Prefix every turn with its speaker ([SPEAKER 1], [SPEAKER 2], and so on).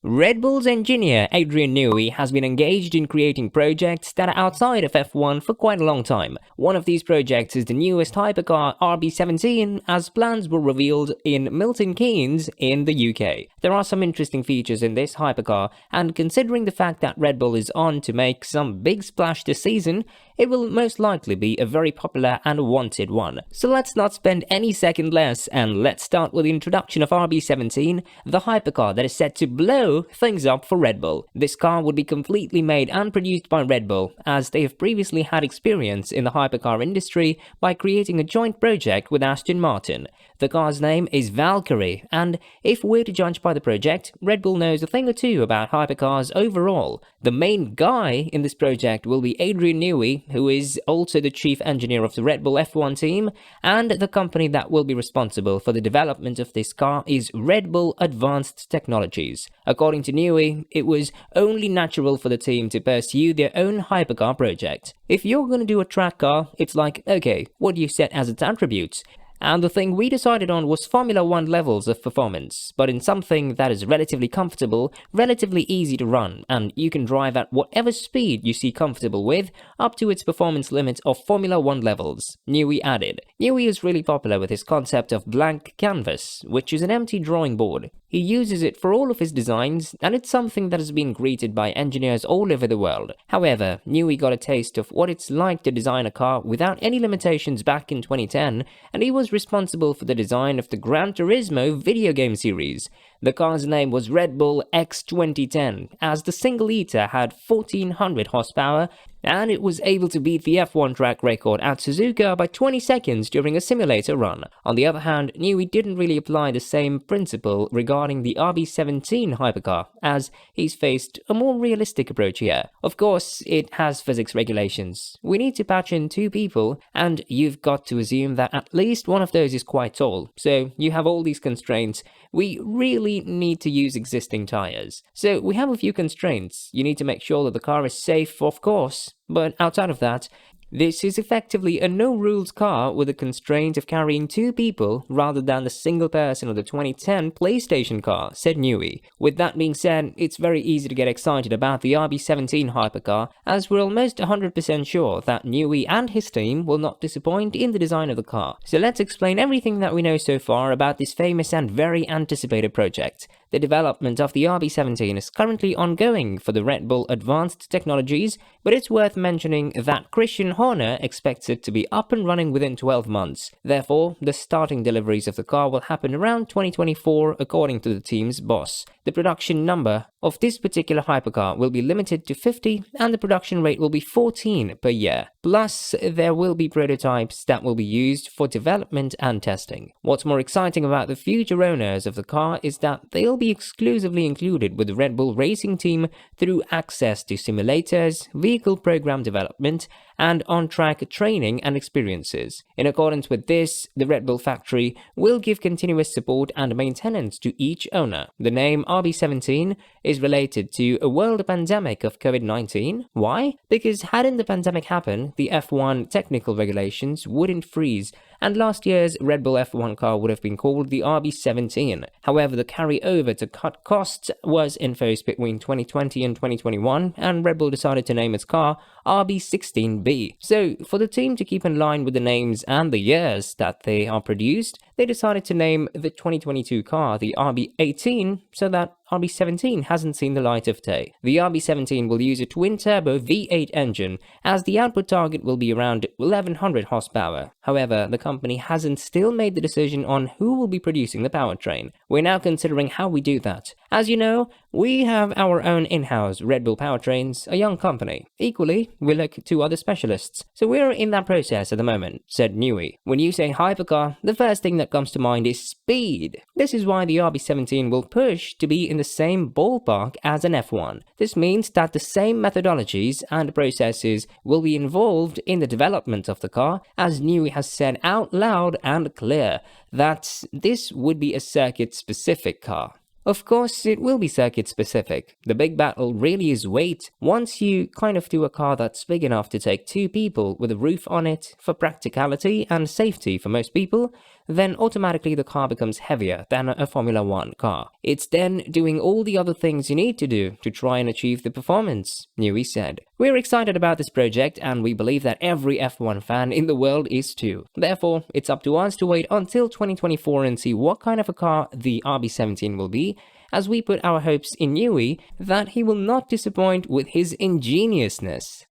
[SPEAKER 1] Red Bull's engineer Adrian Newey has been engaged in creating projects that are outside of F1 for quite a long time. One of these projects is the newest hypercar RB17, as plans were revealed in Milton Keynes in the UK. There are some interesting features in this hypercar, and considering the fact that Red Bull is on to make some big splash this season, it will most likely be a very popular and wanted one. So let's not spend any second less, and let's start with the introduction of RB17, the hypercar that is set to blow things up for Red Bull. This car would be completely made and produced by Red Bull, as they have previously had experience in the hypercar industry by creating a joint project with Aston Martin. The car's name is Valkyrie, and if we're to judge by the project, Red Bull knows a thing or two about hypercars overall. The main guy in this project will be Adrian Newey, who is also the chief engineer of the Red Bull F1 team, and the company that will be responsible for the development of this car is Red Bull Advanced Technologies. According to Newey, it was only natural for the team to pursue their own hypercar project. If you're going to do a track car, it's like, okay, what do you set as its attributes? And the thing we decided on was Formula 1 levels of performance, but in something that is relatively comfortable, relatively easy to run, and you can drive at whatever speed you see comfortable with, up to its performance limit of Formula 1 levels, Newey added. Newey is really popular with his concept of blank canvas, which is an empty drawing board. He uses it for all of his designs, and it's something that has been greeted by engineers all over the world. However, Newey got a taste of what it's like to design a car without any limitations back in 2010, and he was responsible for the design of the Gran Turismo video game series. The car's name was Red Bull X 2010, as the single-liter had 1400 horsepower, and it was able to beat the F1 track record at Suzuka by 20 seconds during a simulator run. On the other hand, Newey didn't really apply the same principle regarding the RB17 hypercar, as he's faced a more realistic approach here. Of course, it has physics regulations. We need to patch in 2 people, and you've got to assume that at least one of those is quite tall, so you have all these constraints. We really need to use existing tires. So we have a few constraints. You need to make sure that the car is safe, of course, but outside of that, this is effectively a no-rules car with the constraint of carrying 2 people rather than the single person of the 2010 PlayStation car, said Newey. With that being said, it's very easy to get excited about the RB17 hypercar, as we're almost 100% sure that Newey and his team will not disappoint in the design of the car. So let's explain everything that we know so far about this famous and very anticipated project. The development of the RB17 is currently ongoing for the Red Bull Advanced Technologies, but it's worth mentioning that Christian Horner expects it to be up and running within 12 months. Therefore, the starting deliveries of the car will happen around 2024, according to the team's boss. The production number of this particular hypercar will be limited to 50, and the production rate will be 14 per year. Plus, there will be prototypes that will be used for development and testing. What's more exciting about the future owners of the car is that they'll be exclusively included with the Red Bull racing team through access to simulators, vehicle program development, and on-track training and experiences. In accordance with this, the Red Bull factory will give continuous support and maintenance to each owner. The name RB17 is related to a world pandemic of COVID-19. Why? Because hadn't the pandemic happened, the F1 technical regulations wouldn't freeze, and last year's Red Bull F1 car would have been called the RB17. However, the carryover to cut costs was enforced between 2020 and 2021, and Red Bull decided to name its car RB16B. So, for the team to keep in line with the names and the years that they are produced, they decided to name the 2022 car the RB18 so that RB17 hasn't seen the light of day. The RB17 will use a twin-turbo V8 engine, as the output target will be around 1100 horsepower. However, the company hasn't still made the decision on who will be producing the powertrain. We're now considering how we do that. As you know, we have our own in-house Red Bull Powertrains, a young company. Equally, we look to other specialists. So we're in that process at the moment, said Newey. When you say hypercar, the first thing that comes to mind is speed. This is why the RB17 will push to be in the same ballpark as an F1. This means that the same methodologies and processes will be involved in the development of the car, as Newey has said out loud and clear that this would be a circuit-specific car. Of course, it will be circuit specific. The big battle really is weight. Once you kind of do a car that's big enough to take 2 people with a roof on it for practicality and safety for most people, then automatically the car becomes heavier than a Formula 1 car. It's then doing all the other things you need to do to try and achieve the performance, Newey said. We're excited about this project and we believe that every F1 fan in the world is too. Therefore, it's up to us to wait until 2024 and see what kind of a car the RB17 will be, as we put our hopes in Newey that he will not disappoint with his ingeniousness.